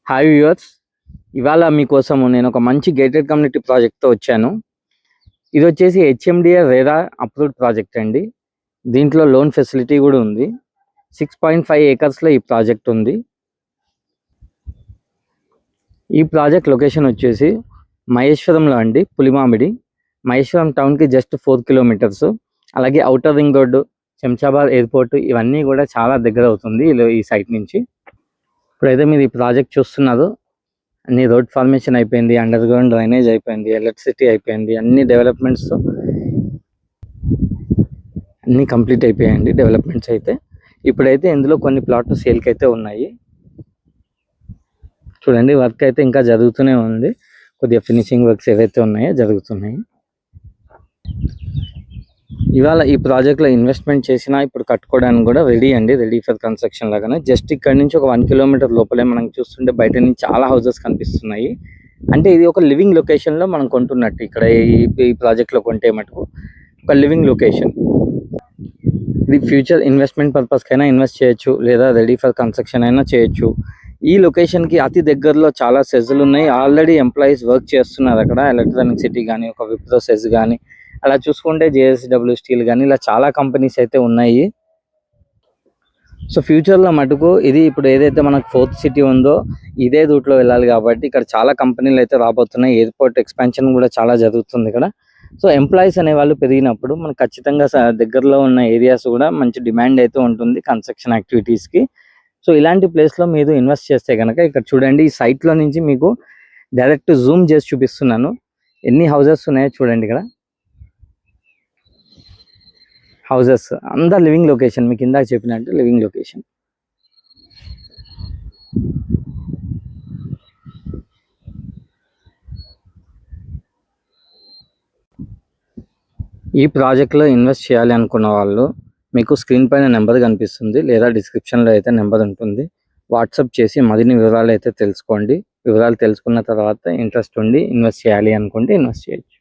Hi viewers, ఇవాళ మీకోసము నేను ఒక మంచి గేటెడ్ కమ్యూనిటీ ప్రాజెక్ట్తో వచ్చాను. ఇది వచ్చేసి హెచ్ఎండిఏ రేరా అప్రూవ్డ్ ప్రాజెక్ట్ అండి. దీంట్లో లోన్ ఫెసిలిటీ కూడా ఉంది. 6.5 ఏకర్స్లో ఈ ప్రాజెక్ట్ ఉంది. ఈ ప్రాజెక్ట్ లొకేషన్ వచ్చేసి మహేశ్వరంలో అండి, పులిమామిడి. మహేశ్వరం టౌన్కి జస్ట్ 4 కిలోమీటర్స్. అలాగే outer ring road, Shamshabad airport ఇవన్నీ కూడా చాలా దగ్గర అవుతుంది ఈ సైట్ నుంచి. ఇప్పుడైతే మీరు ఈ ప్రాజెక్ట్ చూస్తున్నారు. అన్ని రోడ్ ఫార్మేషన్ అయిపోయింది, అండర్ గ్రౌండ్ డ్రైనేజ్ అయిపోయింది, ఎలక్ట్రిసిటీ అయిపోయింది, అన్ని డెవలప్మెంట్స్ అన్నీ కంప్లీట్ అయిపోయాయండి డెవలప్మెంట్స్ అయితే. ఇప్పుడైతే ఇందులో కొన్ని ప్లాట్లు సేల్కి అయితే ఉన్నాయి. చూడండి, వర్క్ అయితే ఇంకా జరుగుతూనే ఉంది. కొద్దిగా ఫినిషింగ్ వర్క్స్ ఏవైతే ఉన్నాయో జరుగుతున్నాయి. ఇవాళ ఈ ప్రాజెక్ట్లో ఇన్వెస్ట్మెంట్ చేసినా ఇప్పుడు కట్టుకోవడానికి కూడా రెడీ అండి, రెడీ ఫర్ కన్స్ట్రక్షన్ లాగానే. జస్ట్ ఇక్కడ నుంచి ఒక 1 కిలోమీటర్ లోపలే మనం చూస్తుంటే బయట నుంచి చాలా హౌసెస్ కనిపిస్తున్నాయి. అంటే ఇది ఒక లివింగ్ లొకేషన్లో మనం కొంటున్నట్టు. ఇక్కడ ఈ ప్రాజెక్ట్లో కొంటే మటుకు ఒక లివింగ్ లొకేషన్. ఇది ఫ్యూచర్ ఇన్వెస్ట్మెంట్ పర్పస్కైనా ఇన్వెస్ట్ చేయొచ్చు, లేదా రెడీ ఫర్ కన్స్ట్రక్షన్ అయినా చేయొచ్చు. ఈ లొకేషన్కి అతి దగ్గరలో చాలా సెజ్లు ఉన్నాయి. ఆల్రెడీ ఎంప్లాయీస్ వర్క్ చేస్తున్నారు అక్కడ. ఎలక్ట్రానిక్ సిటీ కానీ, ఒక విప్రో సెజ్ కానీ, అలా చూసుకుంటే జేఎస్డబ్ల్యూ స్టీల్ కానీ, ఇలా చాలా కంపెనీస్ అయితే ఉన్నాయి. సో ఫ్యూచర్లో మటుకు ఇది ఇప్పుడు ఏదైతే మనకు 4th సిటీ ఉందో ఇదే రూట్లో వెళ్ళాలి కాబట్టి ఇక్కడ చాలా కంపెనీలు అయితే రాబోతున్నాయి. ఎయిర్పోర్ట్ ఎక్స్పాన్షన్ కూడా చాలా జరుగుతుంది ఇక్కడ. సో ఎంప్లాయీస్ అనే వాళ్ళు పెరిగినప్పుడు మనకు ఖచ్చితంగా దగ్గరలో ఉన్న ఏరియాస్ కూడా మంచి డిమాండ్ అయితే ఉంటుంది కన్స్ట్రక్షన్ యాక్టివిటీస్కి. సో ఇలాంటి ప్లేస్లో మీరు ఇన్వెస్ట్ చేస్తే కనుక ఇక్కడ చూడండి, ఈ సైట్లో నుంచి మీకు డైరెక్ట్ జూమ్ చేసి చూపిస్తున్నాను. ఎన్ని హౌసెస్ ఉన్నాయో చూడండి. ఇక్కడ హౌసెస్ అంతా లివింగ్ లొకేషన్, మీకు ఇందాక చెప్పినట్టు లివింగ్ లొకేషన్. ఈ ప్రాజెక్ట్లో ఇన్వెస్ట్ చేయాలి అనుకున్న వాళ్ళు మీకు స్క్రీన్ పైన నెంబర్ కనిపిస్తుంది, లేదా డిస్క్రిప్షన్లో అయితే నెంబర్ ఉంటుంది. వాట్సాప్ చేసి మరిన్ని వివరాలు అయితే తెలుసుకోండి. వివరాలు తెలుసుకున్న తర్వాత ఇంట్రెస్ట్ ఉండి ఇన్వెస్ట్ చేయాలి అనుకుంటే ఇన్వెస్ట్ చేయొచ్చు.